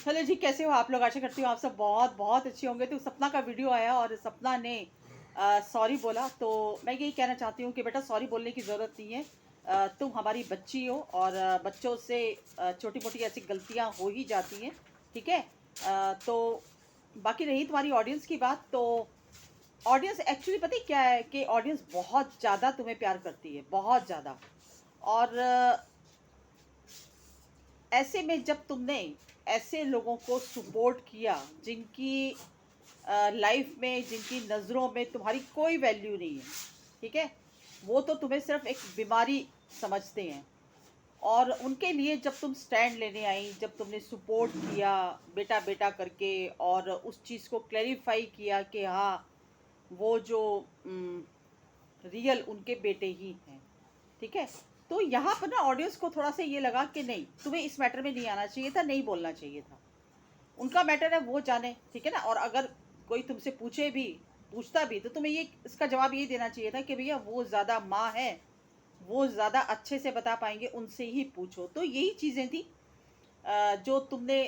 Hello जी, कैसे हो आप लोग? आशा करती हूँ आप सब बहुत बहुत अच्छे होंगे। तो सपना का वीडियो आया और सपना ने सॉरी बोला। तो मैं यही कहना चाहती हूँ कि बेटा, सॉरी बोलने की ज़रूरत नहीं है। तुम हमारी बच्ची हो और बच्चों से छोटी मोटी ऐसी गलतियाँ हो ही जाती हैं। ठीक है। तो बाकी रही तुम्हारी ऑडियंस की बात, तो ऑडियंस एक्चुअली पता है क्या है कि ऑडियंस बहुत ज़्यादा तुम्हें प्यार करती है, बहुत ज़्यादा। और ऐसे में जब तुमने ऐसे लोगों को सपोर्ट किया जिनकी लाइफ में, जिनकी नज़रों में तुम्हारी कोई वैल्यू नहीं है, ठीक है, वो तो तुम्हें सिर्फ एक बीमारी समझते हैं। और उनके लिए जब तुम स्टैंड लेने आई, जब तुमने सपोर्ट किया बेटा बेटा करके, और उस चीज़ को क्लैरिफाई किया कि हाँ, वो जो रियल उनके बेटे ही हैं, ठीक है। तो यहाँ पर ना ऑडियंस को थोड़ा सा ये लगा कि नहीं, तुम्हें इस मैटर में नहीं आना चाहिए था, नहीं बोलना चाहिए था। उनका मैटर है, वो जाने, ठीक है ना। और अगर कोई तुमसे पूछता भी, तो तुम्हें ये इसका जवाब ये देना चाहिए था कि भैया, वो ज़्यादा माँ है, वो ज़्यादा अच्छे से बता पाएंगे, उनसे ही पूछो। तो यही चीज़ें थी जो तुमने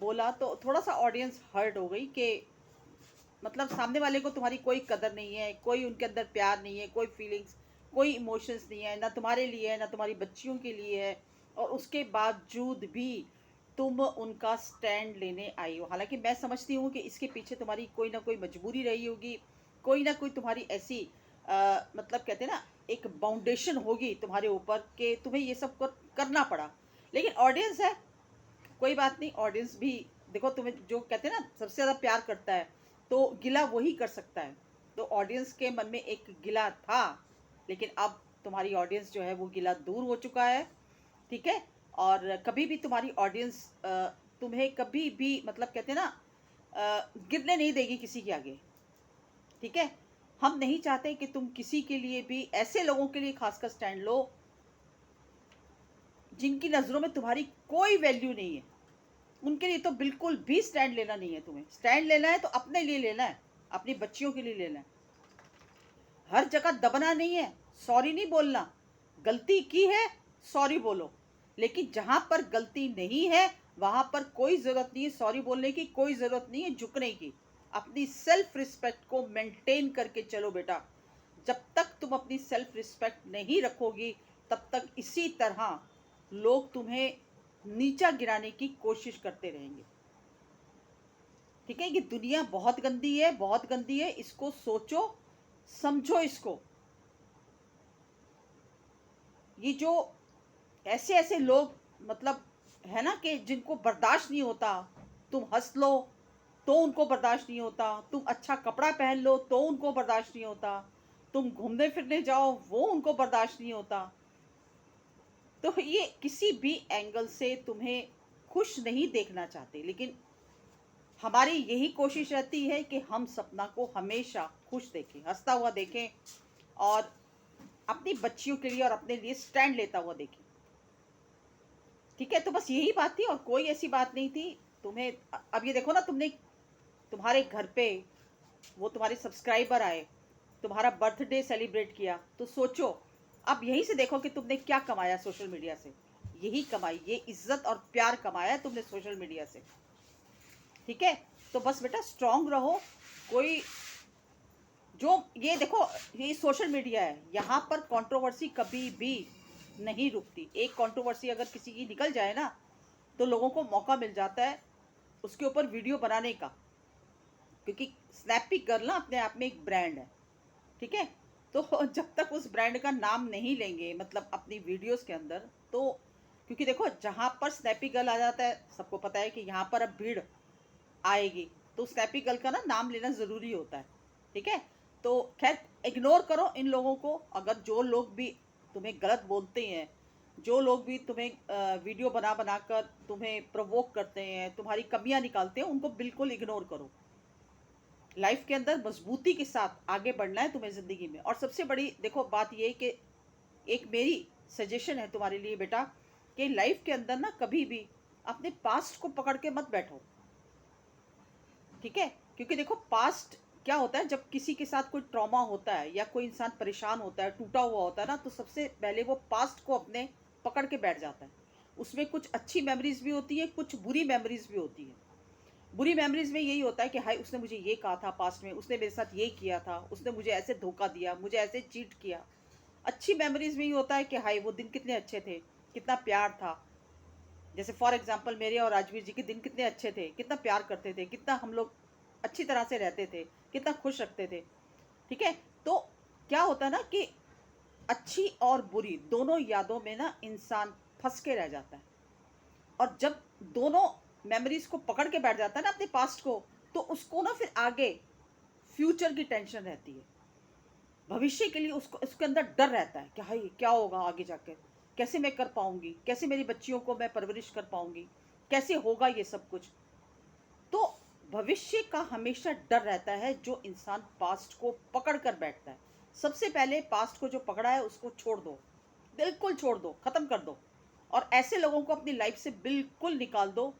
बोला। तो थोड़ा सा ऑडियंस हर्ट हो गई कि मतलब सामने वाले को तुम्हारी कोई कदर नहीं है, कोई उनके अंदर प्यार नहीं है, कोई फीलिंग्स, कोई इमोशंस नहीं है, ना तुम्हारे लिए है, ना तुम्हारी बच्चियों के लिए है। और उसके बावजूद भी तुम उनका स्टैंड लेने आई हो। हालांकि मैं समझती हूँ कि इसके पीछे तुम्हारी कोई ना कोई मजबूरी रही होगी, कोई ना कोई तुम्हारी ऐसी मतलब कहते हैं ना, एक बाउंडेशन होगी तुम्हारे ऊपर कि तुम्हें ये सब करना पड़ा। लेकिन ऑडियंस है, कोई बात नहीं। ऑडियंस भी देखो, तुम्हें जो कहते हैं ना सबसे ज़्यादा प्यार करता है, तो गिला वही कर सकता है। तो ऑडियंस के मन में एक गिला था, लेकिन अब तुम्हारी ऑडियंस जो है वो गिला दूर हो चुका है, ठीक है। और कभी भी तुम्हारी ऑडियंस तुम्हें कभी भी मतलब कहते हैं ना गिरने नहीं देगी किसी के आगे, ठीक है। हम नहीं चाहते कि तुम किसी के लिए भी, ऐसे लोगों के लिए खासकर स्टैंड लो जिनकी नज़रों में तुम्हारी कोई वैल्यू नहीं है। उनके लिए तो बिल्कुल भी स्टैंड लेना नहीं है। तुम्हें स्टैंड लेना है तो अपने लिए लेना है, अपनी बच्चियों के लिए लेना है। हर जगह दबना नहीं है, सॉरी नहीं बोलना। गलती की है, सॉरी बोलो। लेकिन जहां पर गलती नहीं है, वहां पर कोई जरूरत नहीं है सॉरी बोलने की, कोई जरूरत नहीं है झुकने की। अपनी सेल्फ रिस्पेक्ट को मेंटेन करके चलो बेटा। जब तक तुम अपनी सेल्फ रिस्पेक्ट नहीं रखोगी, तब तक इसी तरह लोग तुम्हें नीचा गिराने की कोशिश करते रहेंगे, ठीक है। ये दुनिया बहुत गंदी है, बहुत गंदी है। इसको सोचो, समझो इसको। ये जो ऐसे ऐसे लोग, मतलब है ना, कि जिनको बर्दाश्त नहीं होता, तुम हंस लो तो उनको बर्दाश्त नहीं होता, तुम अच्छा कपड़ा पहन लो तो उनको बर्दाश्त नहीं होता, तुम घूमने फिरने जाओ वो उनको बर्दाश्त नहीं होता। तो ये किसी भी एंगल से तुम्हें खुश नहीं देखना चाहते। लेकिन हमारी यही कोशिश रहती है कि हम सपना को हमेशा खुश देखें, हंसता हुआ देखें, और अपनी बच्चियों के लिए और अपने लिए स्टैंड लेता हुआ देखें, ठीक है। तो बस यही बात थी और कोई ऐसी बात नहीं थी। तुम्हें अब ये देखो ना, तुमने, तुम्हारे घर पे वो तुम्हारे सब्सक्राइबर आए, तुम्हारा बर्थडे सेलिब्रेट किया, तो सोचो, अब यहीं से देखो कि तुमने क्या कमाया सोशल मीडिया से। यही कमाई, ये इज्जत और प्यार कमाया है तुमने सोशल मीडिया से, ठीक है। तो बस बेटा, स्ट्रांग रहो। कोई जो, ये देखो, ये सोशल मीडिया है, यहाँ पर कंट्रोवर्सी कभी भी नहीं रुकती। एक कंट्रोवर्सी अगर किसी की निकल जाए ना, तो लोगों को मौका मिल जाता है उसके ऊपर वीडियो बनाने का। क्योंकि स्नैपी गर्ल ना अपने आप में एक ब्रांड है, ठीक है। तो जब तक उस ब्रांड का नाम नहीं लेंगे मतलब अपनी वीडियोस के अंदर, तो क्योंकि देखो, जहाँ पर स्नैपी गर्ल आ जाता है, सबको पता है कि यहाँ पर अब भीड़ आएगी, तो स्नैपी गर्ल का ना नाम लेना ज़रूरी होता है, ठीक है। तो खैर, इग्नोर करो इन लोगों को। अगर जो लोग भी तुम्हें गलत बोलते हैं, जो लोग भी तुम्हें वीडियो बना बना कर तुम्हें प्रोवोक करते हैं, तुम्हारी कमियां निकालते हैं, उनको बिल्कुल इग्नोर करो। लाइफ के अंदर मजबूती के साथ आगे बढ़ना है तुम्हें ज़िंदगी में। और सबसे बड़ी देखो बात ये है कि एक मेरी सजेशन है तुम्हारे लिए बेटा, कि लाइफ के अंदर ना कभी भी अपने पास्ट को पकड़ के मत बैठो, ठीक है। क्योंकि देखो, पास्ट क्या होता है, जब किसी के साथ कोई ट्रॉमा होता है या कोई इंसान परेशान होता है, टूटा हुआ होता है ना, तो सबसे पहले वो पास्ट को अपने पकड़ के बैठ जाता है। उसमें कुछ अच्छी मेमोरीज भी होती है, कुछ बुरी मेमोरीज भी होती है। बुरी मेमोरीज में यही होता है कि हाय उसने मुझे ये कहा था पास्ट में, उसने मेरे साथ ये किया था, उसने मुझे ऐसे धोखा दिया, मुझे ऐसे चीट किया। अच्छी मेमोरीज में ये होता है कि हाय वो दिन कितने अच्छे थे, कितना प्यार था। जैसे फॉर एग्जांपल मेरे और राजवीर जी के दिन कितने अच्छे थे, कितना प्यार करते थे, कितना हम लोग अच्छी तरह से रहते थे, कितना खुश रखते थे। ठीक है। तो क्या होता है ना कि अच्छी और बुरी दोनों यादों में ना इंसान फंस के रह जाता है। और जब दोनों मेमोरीज को पकड़ के बैठ जाता है ना अपने पास्ट को, तो उसको ना फिर आगे फ्यूचर की टेंशन रहती है। भविष्य के लिए उसको उसके अंदर डर रहता है कि हाय क्या होगा आगे जाकर, कैसे मैं कर पाऊंगी, कैसे मेरी बच्चियों को मैं परवरिश कर पाऊंगी, कैसे होगा ये सब कुछ। तो भविष्य का हमेशा डर रहता है जो इंसान पास्ट को पकड़ कर बैठता है। सबसे पहले पास्ट को जो पकड़ा है उसको छोड़ दो, बिल्कुल छोड़ दो, खत्म कर दो। और ऐसे लोगों को अपनी लाइफ से बिल्कुल निकाल दो,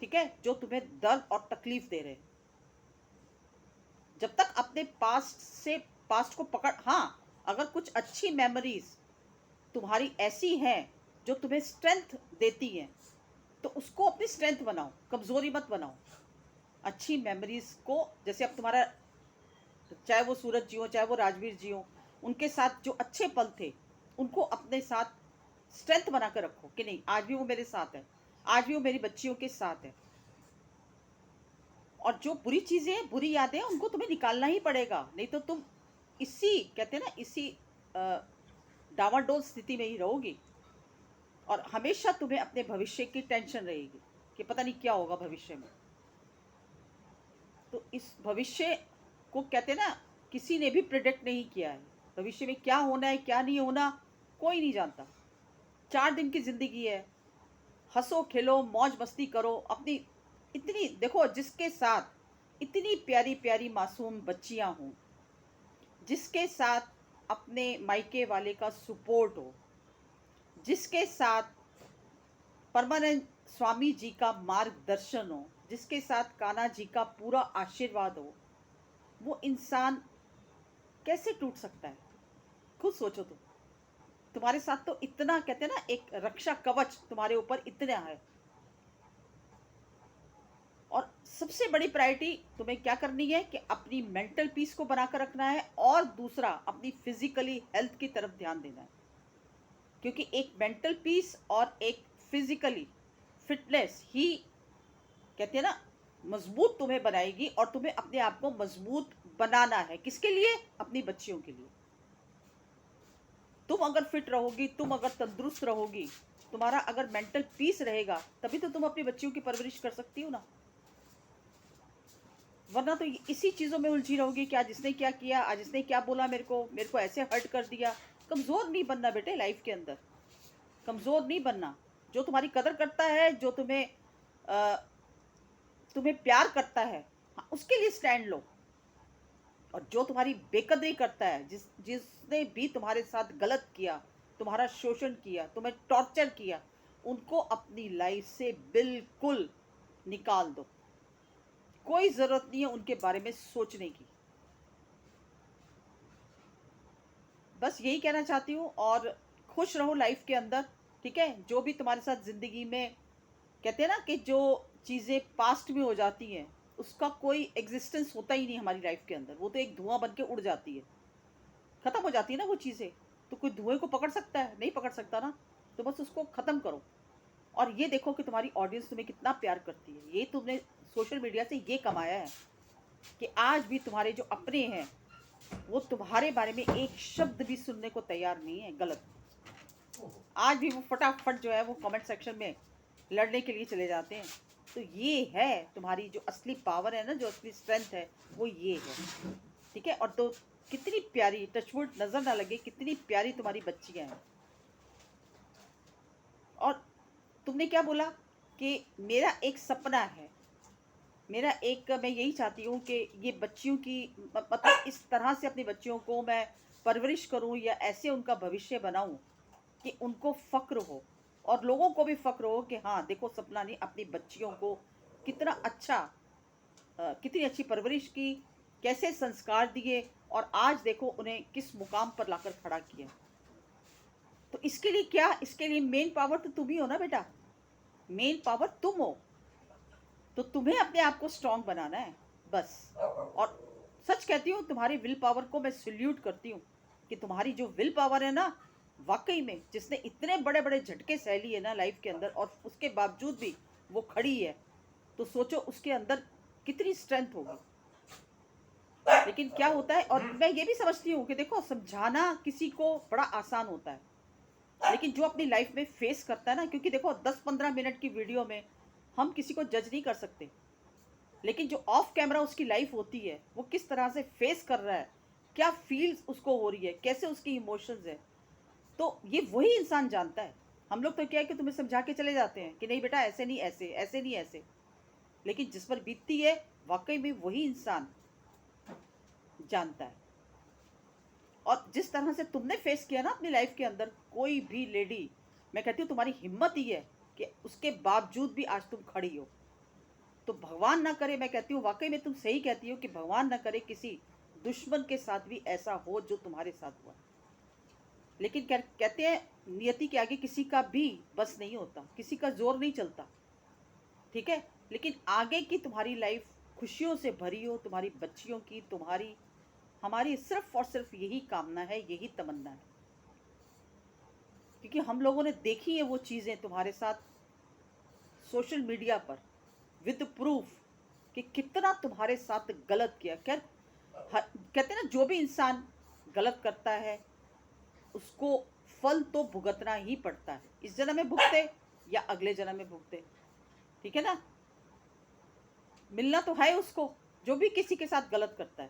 ठीक है, जो तुम्हें दर्द और तकलीफ दे रहे हैं। जब तक अपने पास्ट से पास्ट को पकड़, हाँ, अगर कुछ अच्छी मेमोरीज तुम्हारी ऐसी हैं जो तुम्हें स्ट्रेंथ देती हैं, तो उसको अपनी स्ट्रेंथ बनाओ, कमजोरी मत बनाओ। अच्छी मेमोरीज को, जैसे अब तुम्हारा, चाहे वो सूरज जी हो चाहे वो राजवीर जी हो, उनके साथ जो अच्छे पल थे उनको अपने साथ स्ट्रेंथ बना कर रखो कि नहीं आज भी वो मेरे साथ है, आज भी वो मेरी बच्चियों के साथ है। और जो बुरी चीजें, बुरी यादें हैं, उनको तुम्हें निकालना ही पड़ेगा, नहीं तो तुम इसी, कहते हैं ना, इसी डावाडोल स्थिति में ही रहोगी। और हमेशा तुम्हें अपने भविष्य की टेंशन रहेगी कि पता नहीं क्या होगा भविष्य में। तो इस भविष्य को, कहते हैं ना, किसी ने भी प्रिडिक्ट नहीं किया है। भविष्य में क्या होना है क्या नहीं होना कोई नहीं जानता। 4 दिन की जिंदगी है, हंसो खेलो मौज मस्ती करो अपनी। इतनी देखो, जिसके साथ इतनी प्यारी प्यारी मासूम बच्चियां हों, जिसके साथ अपने मायके वाले का सपोर्ट हो, जिसके साथ परमानंद स्वामी जी का मार्गदर्शन हो, जिसके साथ कान्हा जी का पूरा आशीर्वाद हो, वो इंसान कैसे टूट सकता है? खुद सोचो। तुम्हारे साथ तो इतना, कहते हैं ना, एक रक्षा कवच तुम्हारे ऊपर इतना है। और सबसे बड़ी प्रायोरिटी तुम्हें क्या करनी है कि अपनी मेंटल पीस को बनाकर रखना है, और दूसरा अपनी फिजिकली हेल्थ की तरफ ध्यान देना है। क्योंकि एक मेंटल पीस और एक फिजिकली फिटनेस ही, कहते हैं ना, मजबूत तुम्हें बनाएगी। और तुम्हें अपने आप को मजबूत बनाना है किसके लिए? अपनी बच्चियों के लिए। तुम अगर फिट रहोगी, तुम अगर तंदुरुस्त रहोगी, तुम्हारा अगर मेंटल पीस रहेगा, तभी तो तुम अपनी बच्चियों की परवरिश कर सकती हो ना। वरना तो इसी चीजों में उलझी रहोगी कि आज इसने क्या किया, आज इसने क्या बोला, मेरे को ऐसे हर्ट कर दिया। कमजोर नहीं बनना बेटे लाइफ के अंदर, कमजोर नहीं बनना। जो तुम्हारी कदर करता है, जो तुम्हें प्यार करता है, हाँ, उसके लिए स्टैंड लो। और जो तुम्हारी बेकदरी करता है, जिसने भी तुम्हारे साथ गलत किया, तुम्हारा शोषण किया, तुम्हें टॉर्चर किया, उनको अपनी लाइफ से बिल्कुल निकाल दो। कोई जरूरत नहीं है उनके बारे में सोचने की। बस यही कहना चाहती हूँ। और खुश रहो लाइफ के अंदर, ठीक है। जो भी तुम्हारे साथ जिंदगी में, कहते हैं ना, कि जो चीज़ें पास्ट में हो जाती हैं उसका कोई एग्जिस्टेंस होता ही नहीं हमारी लाइफ के अंदर। वो तो एक धुआं बन के उड़ जाती है, खत्म हो जाती है ना वो चीज़ें। तो कोई धुएं को पकड़ सकता है? नहीं पकड़ सकता ना। तो बस उसको ख़त्म करो। और ये देखो कि तुम्हारी ऑडियंस तुम्हें कितना प्यार करती है। ये तुमने सोशल मीडिया से ये कमाया है कि आज भी तुम्हारे जो अपने हैं वो तुम्हारे बारे में एक शब्द भी सुनने को तैयार नहीं है गलत। आज भी वो फटाफट जो है वो कमेंट सेक्शन में लड़ने के लिए चले जाते हैं। तो ये है तुम्हारी जो असली पावर है ना, जो असली स्ट्रेंथ है, वो ये है, ठीक है। और तो कितनी प्यारी, टचवुड नजर ना लगे, कितनी प्यारी तुम्हारी बच्चियां हैं। और तुमने क्या बोला कि मेरा एक सपना है, मेरा एक, मैं यही चाहती हूँ कि ये बच्चियों की, मतलब इस तरह से अपनी बच्चियों को मैं परवरिश करूँ या ऐसे उनका भविष्य बनाऊँ कि उनको फ़क्र हो और लोगों को भी फ़क्र हो कि हाँ देखो सपना ने अपनी बच्चियों को कितना अच्छा, कितनी अच्छी परवरिश की, कैसे संस्कार दिए, और आज देखो उन्हें किस मुकाम पर लाकर खड़ा किया। तो इसके लिए क्या, इसके लिए मेन पावर तो तुम ही हो ना बेटा, मेन पावर तुम हो। तो तुम्हें अपने आप को स्ट्रांग बनाना है बस। और सच कहती हूँ, तुम्हारी विल पावर को मैं सल्यूट करती हूँ कि तुम्हारी जो विल पावर है ना, वाकई में जिसने इतने बड़े बड़े झटके सह लिए ना लाइफ के अंदर, और उसके बावजूद भी वो खड़ी है, तो सोचो उसके अंदर कितनी स्ट्रेंथ होगी। लेकिन क्या होता है, और मैं ये भी समझती हूँ कि देखो, समझाना किसी को बड़ा आसान होता है, लेकिन जो अपनी लाइफ में फेस करता है ना, क्योंकि देखो 10-15 मिनट की वीडियो में हम किसी को जज नहीं कर सकते, लेकिन जो ऑफ कैमरा उसकी लाइफ होती है, वो किस तरह से फेस कर रहा है, क्या फील्स उसको हो रही है, कैसे उसकी इमोशंस है, तो ये वही इंसान जानता है। हम लोग तो क्या है कि तुम्हें समझा के चले जाते हैं कि नहीं बेटा ऐसे नहीं, ऐसे ऐसे नहीं, ऐसे, लेकिन जिस पर बीतती है वाकई में वही इंसान जानता है। और जिस तरह से तुमने फेस किया ना अपनी लाइफ के अंदर, कोई भी लेडी, मैं कहती हूँ तुम्हारी हिम्मत ही है कि उसके बावजूद भी आज तुम खड़ी हो। तो भगवान ना करे, मैं कहती हूँ वाकई में तुम सही कहती हो कि भगवान ना करे किसी दुश्मन के साथ भी ऐसा हो जो तुम्हारे साथ हुआ। लेकिन कहते हैं नियति के आगे किसी का भी बस नहीं होता, किसी का जोर नहीं चलता, ठीक है। लेकिन आगे की तुम्हारी लाइफ खुशियों से भरी हो, तुम्हारी बच्चियों की, तुम्हारी, हमारी सिर्फ और सिर्फ यही कामना है, यही तमन्ना है, क्योंकि हम लोगों ने देखी है वो चीज़ें तुम्हारे साथ सोशल मीडिया पर विद प्रूफ कि कितना तुम्हारे साथ गलत किया। खैर, कहते हैं ना, जो भी इंसान गलत करता है उसको फल तो भुगतना ही पड़ता है, इस जन्म में भुगते या अगले जन्म में भुगते, ठीक है ना। मिलना तो है उसको, जो भी किसी के साथ गलत करता है।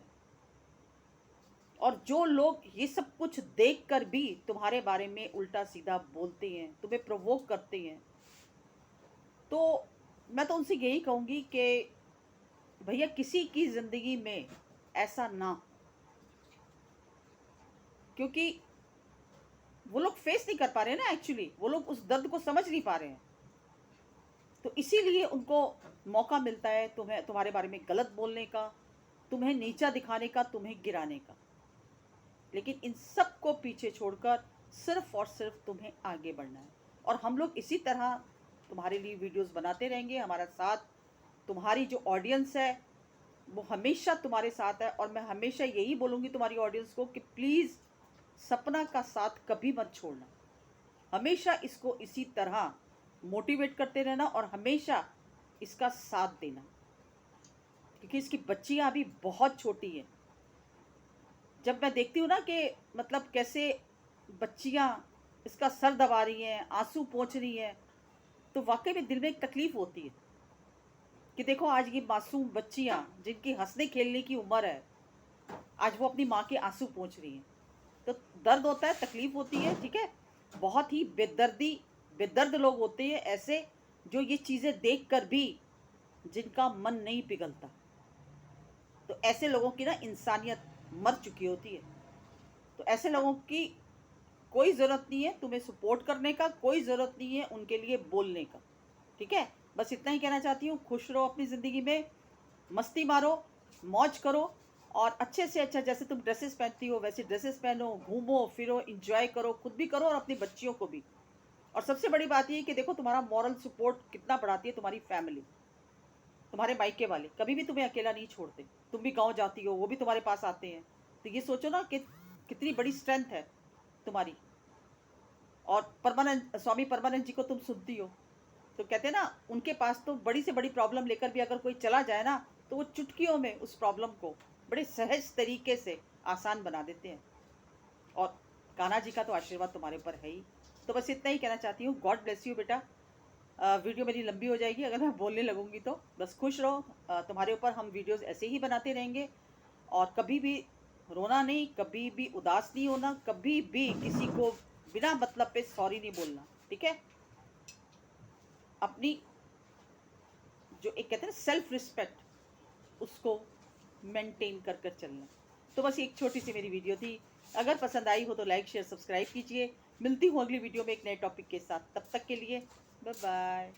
और जो लोग ये सब कुछ देखकर भी तुम्हारे बारे में उल्टा सीधा बोलते हैं, तुम्हें प्रोवोक करते हैं, तो मैं तो उनसे यही कहूँगी कि भैया किसी की ज़िंदगी में ऐसा ना, क्योंकि वो लोग फेस नहीं कर पा रहे हैं ना, एक्चुअली वो लोग उस दर्द को समझ नहीं पा रहे हैं, तो इसीलिए उनको मौका मिलता है तुम्हें, तुम्हारे बारे में गलत बोलने का, तुम्हें नीचा दिखाने का, तुम्हें गिराने का। लेकिन इन सब को पीछे छोड़कर सिर्फ और सिर्फ तुम्हें आगे बढ़ना है। और हम लोग इसी तरह तुम्हारे लिए वीडियोस बनाते रहेंगे, हमारा साथ, तुम्हारी जो ऑडियंस है वो हमेशा तुम्हारे साथ है। और मैं हमेशा यही बोलूँगी तुम्हारी ऑडियंस को कि प्लीज़ सपना का साथ कभी मत छोड़ना, हमेशा इसको इसी तरह मोटिवेट करते रहना और हमेशा इसका साथ देना, क्योंकि इसकी बच्चियां अभी बहुत छोटी हैं। जब मैं देखती हूँ ना कि मतलब कैसे बच्चियां इसका सर दबा रही हैं, आंसू पोंछ रही हैं, तो वाकई में दिल में एक तकलीफ होती है कि देखो आज ये मासूम बच्चियां जिनकी हंसने खेलने की उम्र है, आज वो अपनी माँ के आंसू पोंछ रही हैं। तो दर्द होता है, तकलीफ होती है, ठीक है। बहुत ही बेदर्द लोग होते हैं ऐसे, जो ये चीज़ें देख कर भी जिनका मन नहीं पिघलता। तो ऐसे लोगों की ना इंसानियत मर चुकी होती है। तो ऐसे लोगों की कोई ज़रूरत नहीं है तुम्हें सपोर्ट करने का, कोई ज़रूरत नहीं है उनके लिए बोलने का, ठीक है। बस इतना ही कहना चाहती हूँ, खुश रहो अपनी ज़िंदगी में, मस्ती मारो, मौज करो, और अच्छे से अच्छा जैसे तुम ड्रेसेस पहनती हो वैसे ड्रेसेस पहनो, घूमो फिरो, इंजॉय करो, खुद भी करो और अपनी बच्चियों को भी। और सबसे बड़ी बात ये कि देखो तुम्हारा मॉरल सपोर्ट कितना बढ़ाती है तुम्हारी फैमिली, तुम्हारे मायके वाले कभी भी तुम्हें अकेला नहीं छोड़ते। तुम भी गाँव जाती हो, वो भी तुम्हारे पास आते हैं, तो ये सोचो ना कि कितनी बड़ी स्ट्रेंथ है तुम्हारी। और परमानंद, स्वामी परमानंद जी को तुम सुनती हो, तो कहते हैं ना उनके पास तो बड़ी से बड़ी प्रॉब्लम लेकर भी अगर कोई चला जाए ना, तो वो चुटकियों में उस प्रॉब्लम को बड़े सहज तरीके से आसान बना देते हैं। और कान्हा जी का तो आशीर्वाद तुम्हारे ऊपर है ही। तो बस इतना ही कहना चाहती हूँ, गॉड ब्लेस यू बेटा। वीडियो मेरी लंबी हो जाएगी अगर मैं बोलने लगूंगी, तो बस खुश रहो, तुम्हारे ऊपर हम वीडियोस ऐसे ही बनाते रहेंगे। और कभी भी रोना नहीं, कभी भी उदास नहीं होना, कभी भी किसी को बिना मतलब पे सॉरी नहीं बोलना, ठीक है। अपनी जो एक कहते हैं ना सेल्फ रिस्पेक्ट, उसको मेंटेन कर कर चलना। तो बस एक छोटी सी मेरी वीडियो थी, अगर पसंद आई हो तो लाइक शेयर सब्सक्राइब कीजिए। मिलती हूँ अगली वीडियो में एक नए टॉपिक के साथ, तब तक के लिए बाय बाय।